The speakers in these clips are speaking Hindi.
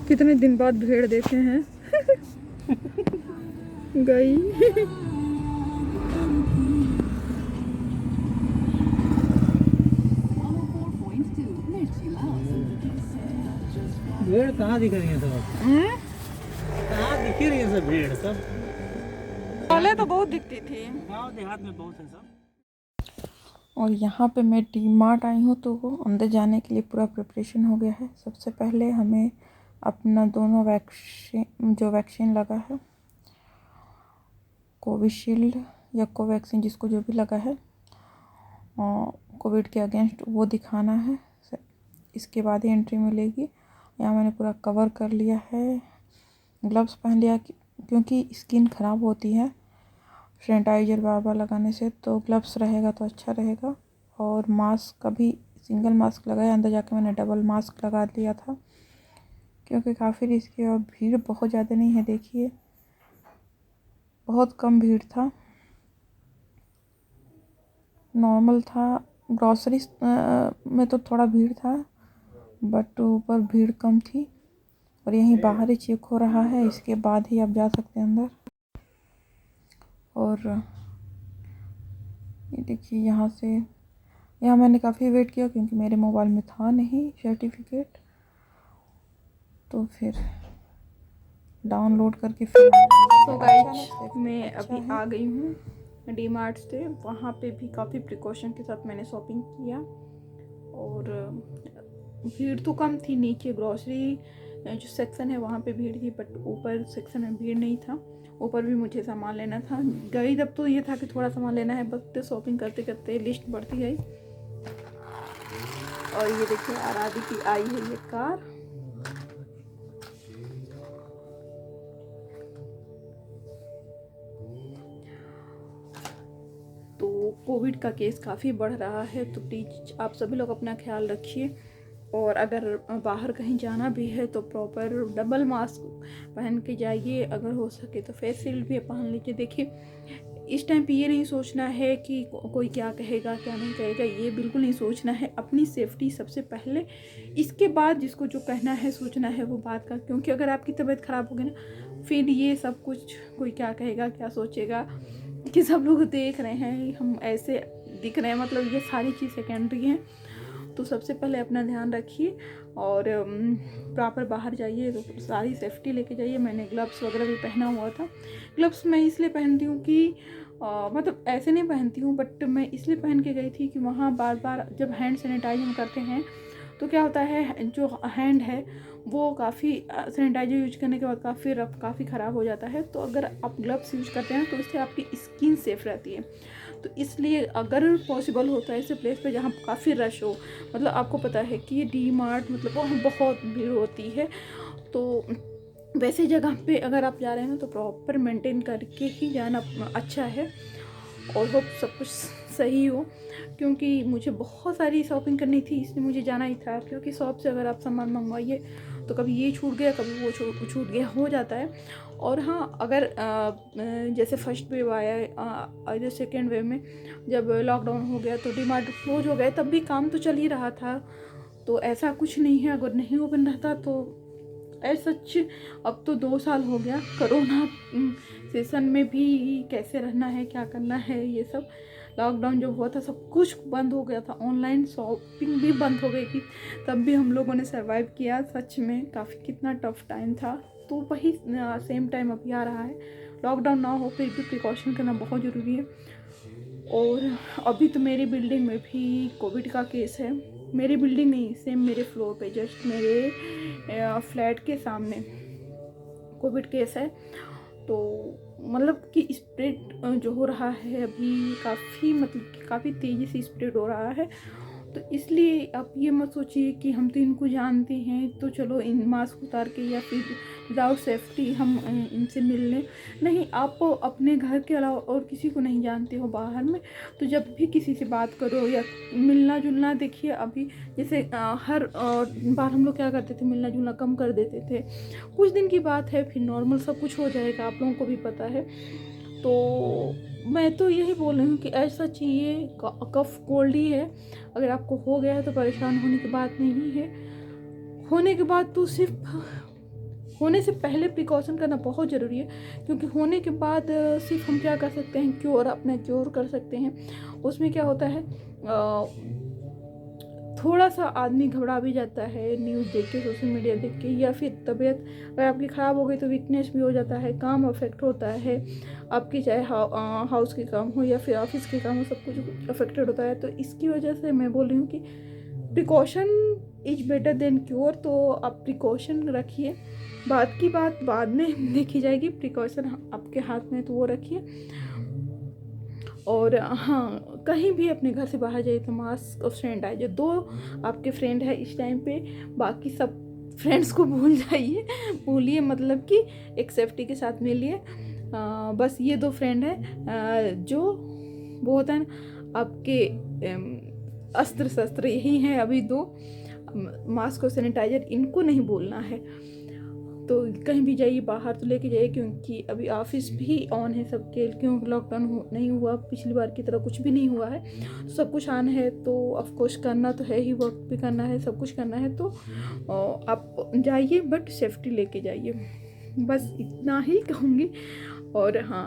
कितने दिन बाद भीड़ देखे हैं। गई। भीड़ कहाँ दिख रही है सब? कहाँ दिख रही है सब भीड़ सब? पहले तो बहुत दिखती थी। गाँव देहात में बहुत है सब। और यहाँ पे मैं डी मार्ट आई हूँ, तो वो अंदर जाने के लिए पूरा प्रिपरेशन हो गया है। सबसे पहले हमें अपना दोनों वैक्सीन लगा है, कोविशील्ड या कोवैक्सीन जिसको जो भी लगा है, कोविड के अगेंस्ट, वो दिखाना है। इसके बाद ही एंट्री मिलेगी। यहाँ मैंने पूरा कवर कर लिया है, ग्लव्स पहन लिया क्योंकि स्किन ख़राब होती है सैनिटाइज़र बार बार लगाने से, तो ग्लव्स रहेगा तो अच्छा रहेगा। और मास्क का भी सिंगल मास्क लगाया, अंदर जाके मैंने डबल मास्क लगा लिया था क्योंकि काफ़ी रिस्की है और भीड़ बहुत ज़्यादा नहीं है। देखिए बहुत कम भीड़ था, नॉर्मल था। ग्रॉसरी में तो थोड़ा भीड़ था बट ऊपर भीड़ कम थी। और यहीं बाहर ही चेक हो रहा है, इसके बाद ही आप जा सकते हैं अंदर। और ये देखिए यहाँ मैंने काफ़ी वेट किया क्योंकि मेरे मोबाइल में था नहीं सर्टिफिकेट, तो फिर डाउनलोड करके फिर तो गाइस मैं अभी आ गई हूँ डी मार्ट से। वहाँ पे भी काफ़ी प्रिकॉशन के साथ मैंने शॉपिंग किया और भीड़ तो कम थी। नीचे ग्रॉसरी जो सेक्शन है वहाँ पे भीड़ थी बट ऊपर सेक्शन में भीड़ नहीं था। ऊपर भी मुझे सामान लेना था, गई तब तो ये था कि थोड़ा सामान लेना है, बस शॉपिंग करते करते लिस्ट बढ़ती गई। और ये देखिए आराधी की आई है ये कार। तो कोविड का केस काफ़ी बढ़ रहा है, तो प्लीज़ आप सभी लोग अपना ख्याल रखिए। और अगर बाहर कहीं जाना भी है तो प्रॉपर डबल मास्क पहन के जाइए, अगर हो सके तो फेस शील्ड भी पहन लीजिए। देखिए इस टाइम पे ये नहीं सोचना है कि कोई क्या कहेगा क्या नहीं कहेगा, ये बिल्कुल नहीं सोचना है। अपनी सेफ्टी सबसे पहले, इसके बाद जिसको जो कहना है सोचना है वो बात का। क्योंकि अगर आपकी तबीयत ख़राब होगी ना, फिर ये सब कुछ कोई क्या कहेगा क्या सोचेगा कि सब लोग देख रहे हैं हम ऐसे दिख रहे हैं, मतलब ये सारी चीज़ सेकेंडरी हैं। तो सबसे पहले अपना ध्यान रखिए और प्रॉपर बाहर जाइए तो सारी सेफ्टी लेके जाइए। मैंने ग्लव्स वगैरह भी पहना हुआ था। ग्लव्स मैं इसलिए पहनती हूँ कि मतलब ऐसे नहीं पहनती हूँ बट मैं इसलिए पहन के गई थी कि वहाँ बार बार जब हैंड सैनिटाइज हम करते हैं तो क्या होता है, जो हैंड है वो काफ़ी सैनिटाइजर यूज करने के बाद काफ़ी रफ, काफ़ी ख़राब हो जाता है। तो अगर आप ग्लव्स यूज करते हैं तो इससे आपकी स्किन सेफ रहती है। तो इसलिए अगर पॉसिबल होता है ऐसे प्लेस पे जहाँ काफ़ी रश हो, मतलब आपको पता है कि ये डी मार्ट मतलब वहाँ बहुत भीड़ होती है, तो वैसे जगह पे अगर आप जा रहे हैं तो प्रॉपर मेंटेन करके ही जाना अच्छा है। और होप सब कुछ सही हो, क्योंकि मुझे बहुत सारी शॉपिंग करनी थी इसलिए मुझे जाना ही था। क्योंकि शॉप से अगर आप सामान मंगवाइए तो कभी ये छूट गया कभी वो छूट गया हो जाता है। और हाँ, अगर जैसे फर्स्ट वेव आया इधर सेकेंड वेव में जब लॉकडाउन हो गया तो डी मार्ट क्लोज हो गए, तब भी काम तो चल ही रहा था। तो ऐसा कुछ नहीं है, अगर नहीं ओपन रहता तो ऐसा सच। अब तो 2 साल हो गया कोरोना सेशन में भी कैसे रहना है क्या करना है, ये सब लॉकडाउन जब हुआ था सब कुछ बंद हो गया था, ऑनलाइन शॉपिंग भी बंद हो गई थी, तब भी हम लोगों ने सरवाइव किया। सच में काफ़ी कितना टफ टाइम था। तो वही सेम टाइम अभी आ रहा है, लॉकडाउन ना हो फिर भी प्रिकॉशन करना बहुत ज़रूरी है। और अभी तो मेरी बिल्डिंग में भी कोविड का केस है। मेरी बिल्डिंग नहीं, सेम मेरे फ्लोर पे जस्ट मेरे फ्लैट के सामने कोविड केस है। तो मतलब कि स्प्रेड जो हो रहा है अभी काफ़ी, मतलब कि काफ़ी तेज़ी से स्प्रेड हो रहा है। तो इसलिए आप ये मत सोचिए कि हम तो इनको जानते हैं तो चलो इन मास्क उतार के या फिर विदाउट सेफ्टी हम इनसे मिल लें। नहीं, आप अपने घर के अलावा और किसी को नहीं जानते हो बाहर में, तो जब भी किसी से बात करो या मिलना जुलना, देखिए अभी जैसे हर बार हम लोग क्या करते थे, मिलना जुलना कम कर देते थे। कुछ दिन की बात है फिर नॉर्मल सब कुछ हो जाएगा, आप लोगों को भी पता है। तो मैं तो यही बोल रही हूँ कि ऐसा चाहिए, कफ कोल्ड ही है, अगर आपको हो गया है तो परेशान होने की बात नहीं है। होने के बाद तो सिर्फ होने से पहले प्रिकॉशन करना बहुत ज़रूरी है, क्योंकि होने के बाद सिर्फ हम क्या कर सकते हैं, क्योर, अपना क्योर कर सकते हैं। उसमें क्या होता है, थोड़ा सा आदमी घबरा भी जाता है न्यूज़ देख के, सोशल मीडिया देख के, या फिर तबीयत अगर आपकी ख़राब हो गई तो वीकनेस भी हो जाता है, काम अफेक्ट होता है आपकी, चाहे हाउस के काम हो या फिर ऑफिस के काम हो, सब कुछ अफेक्टेड होता है। तो इसकी वजह से मैं बोल रही हूँ कि precaution is better than cure. तो आप प्रिकॉशन रखिए, बात की बात बाद में देखी जाएगी, प्रिकॉशन आपके हाथ में तो वो रखिए। और हाँ, कहीं भी अपने घर से बाहर जाइए तो मास्क और सैनिटाइजर, 2 आपके फ्रेंड है इस टाइम पे, बाकी सब फ्रेंड्स को भूल जाइए, भूलिए, मतलब कि एक सेफ्टी के साथ मिलिए। बस ये 2 फ्रेंड है जो वो होता है ना आपके अस्त्र शस्त्र, यही हैं अभी 2, मास्क और सैनिटाइजर, इनको नहीं भूलना है। तो कहीं भी जाइए बाहर तो लेके जाइए, क्योंकि अभी ऑफिस भी ऑन है सबके, क्योंकि लॉकडाउन नहीं हुआ, पिछली बार की तरह कुछ भी नहीं हुआ है, सब कुछ ऑन है। तो ऑफकोर्स करना तो है ही, वर्क भी करना है, सब कुछ करना है। तो आप जाइए, बट सेफ्टी लेके जाइए, बस इतना ही कहूँगी। और हाँ,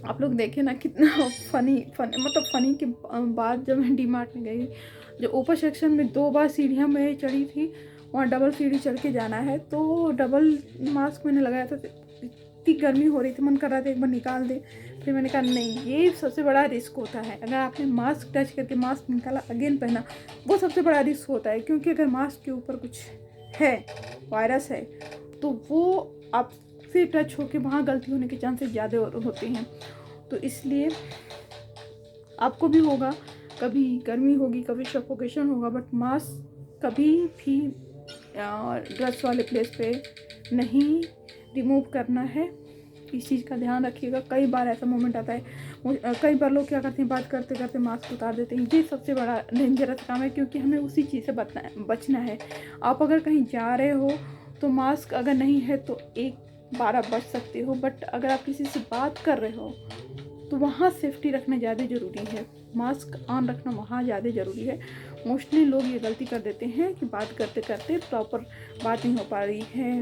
आप लोग देखें ना कितना फनी मतलब फनी के बाद जब मैं डी मार्ट में गई, जो ऊपर सेक्शन में 2 बार सीढ़ियाँ मैं चढ़ी थी, वहाँ डबल सीढ़ी चढ़ के जाना है। तो डबल मास्क मैंने लगाया था, इतनी गर्मी हो रही थी, मन कर रहा था एक बार निकाल दे, फिर मैंने कहा नहीं, ये सबसे बड़ा रिस्क होता है। अगर आपने मास्क टच करके मास्क निकाला अगेन पहना, वो सबसे बड़ा रिस्क होता है, क्योंकि अगर मास्क के ऊपर कुछ है, वायरस है, तो वो आपसे टच होके वहाँ गलती होने के चांसेस ज़्यादा होते हैं। तो इसलिए आपको भी होगा, कभी गर्मी होगी, कभी सफोकेशन होगा, बट मास्क कभी भी ड्रेस वाले प्लेस पे नहीं रिमूव करना है। इस चीज़ का ध्यान रखिएगा। कई बार ऐसा मोमेंट आता है, कई बार लोग क्या करते हैं, बात करते करते मास्क उतार देते हैं। ये सबसे बड़ा डेंजरस काम है, क्योंकि हमें उसी चीज़ से बचना है। आप अगर कहीं जा रहे हो तो मास्क अगर नहीं है तो एक बार आप बच सकते हो, बट अगर आप किसी से बात कर रहे हो तो वहाँ सेफ्टी रखना ज़्यादा ज़रूरी है, मास्क ऑन रखना वहाँ ज़्यादा ज़रूरी है। मोस्टली लोग ये गलती कर देते हैं कि बात करते करते प्रॉपर बात नहीं हो पा रही है,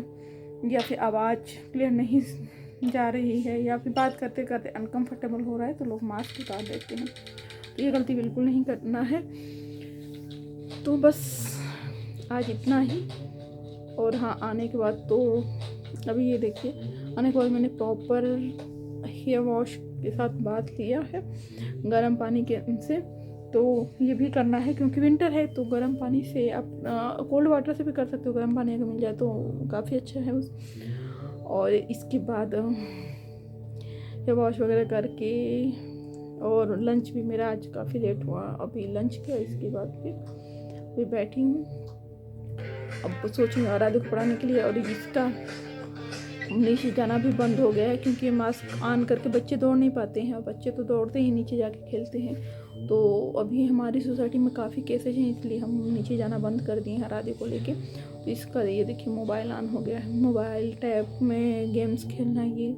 या फिर आवाज़ क्लियर नहीं जा रही है, या फिर बात करते करते अनकंफर्टेबल हो रहा है तो लोग मास्क उतार देते हैं। तो ये गलती बिल्कुल नहीं करना है। तो बस आज इतना ही। और हाँ, आने के बाद तो अभी ये देखिए, आने के बाद मैंने प्रॉपर हेयर वॉश के साथ बात किया है गर्म पानी के से। तो ये भी करना है, क्योंकि विंटर है, तो गर्म पानी से आप कोल्ड वाटर से भी कर सकते हो, गर्म पानी अगर मिल जाए तो काफ़ी अच्छा है और इसके बाद हेयर वॉश वगैरह करके, और लंच भी मेरा आज काफ़ी लेट हुआ, अभी लंच किया, इसके बाद फिर बैठी हूँ। अब सोचूँ आराध्य को पढ़ाने के लिए, और इसका नीचे जाना भी बंद हो गया है, क्योंकि मास्क ऑन करके बच्चे दौड़ नहीं पाते हैं, और बच्चे तो दौड़ते ही नीचे जाके खेलते हैं। तो अभी हमारी सोसाइटी में काफ़ी केसेज हैं, इसलिए हम नीचे जाना बंद कर दिए हैं आराध्य को लेके। तो इसका ये देखिए मोबाइल ऑन हो गया है, मोबाइल टैब में गेम्स खेलना, ये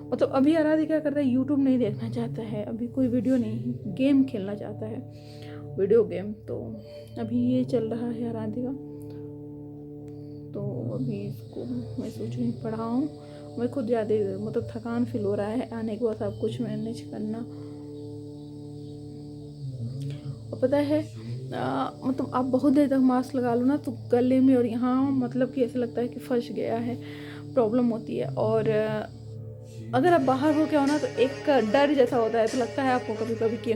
मतलब अभी आराध्य क्या करता है, यूट्यूब नहीं देखना चाहता है, अभी कोई वीडियो नहीं, गेम खेलना चाहता है, वीडियो गेम। तो अभी ये चल रहा है आराध्य का। तो अभी इसको मैं सोच रही पढ़ाऊँ, मैं खुद ज़्यादा मतलब थकान फील हो रहा है, आने के बाद सब कुछ मैनेज करना। और पता है मतलब आप बहुत देर तक मास्क लगा लो ना, तो गले में और यहाँ मतलब कि ऐसा लगता है कि फंस गया है, प्रॉब्लम होती है। और अगर आप बाहर हो के आओ ना, तो एक डर जैसा होता है, तो लगता है आपको कभी कभी कि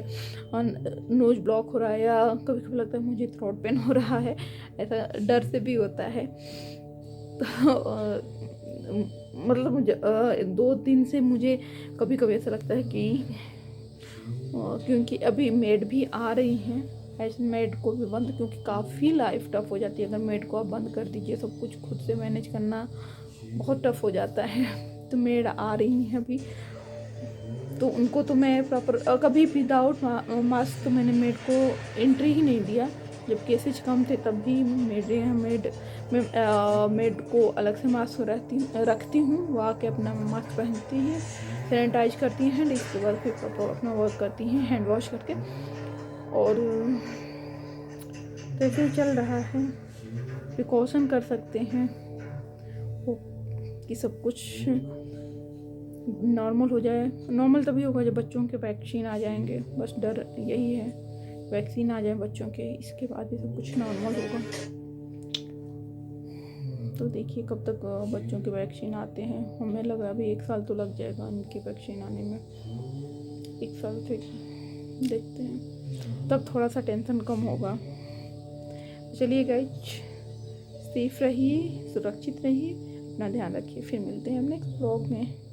नोज ब्लॉक हो रहा है, या कभी कभी लगता है मुझे थ्रोट पेन हो रहा है, ऐसा डर से भी होता है। तो मतलब मुझे 2 दिन से मुझे कभी कभी ऐसा लगता है कि क्योंकि अभी मेड भी आ रही हैं, ऐसे मेड को भी बंद, क्योंकि काफ़ी लाइफ टफ हो जाती है अगर मेड को आप बंद कर दीजिए, सब कुछ खुद से मैनेज करना बहुत टफ हो जाता है। तो मेड आ रही हैं अभी, तो उनको तो मैं प्रॉपर कभी विदाउट मास्क तो मैंने मेड को एंट्री ही नहीं दिया। जब केसेज कम थे तब भी मेड को अलग से मास्क रखती हूँ, वो आके अपना मास्क पहनती हैं, सैनिटाइज करती हैं हैंड, इसके बाद फिर प्रॉपर अपना वर्क करती हैं हैंड वॉश करके। और तो ऐसे ही चल रहा है, प्रिकॉशन कर सकते हैं, कि सब कुछ नॉर्मल हो जाए। नॉर्मल तभी होगा जब बच्चों के वैक्सीन आ जाएंगे, बस डर यही है, वैक्सीन आ जाए बच्चों के, इसके बाद भी सब कुछ नॉर्मल होगा। तो देखिए कब तक बच्चों के वैक्सीन आते हैं। हमें लगा अभी 1 साल तो लग जाएगा इनके वैक्सीन आने में, 1 साल से देखते हैं, तब थोड़ा सा टेंशन कम होगा। चलिए गाइज, सेफ रहिए, सुरक्षित रहिए, अपना ध्यान रखिए। फिर मिलते हैं हम नेक्स्ट ब्लॉग में।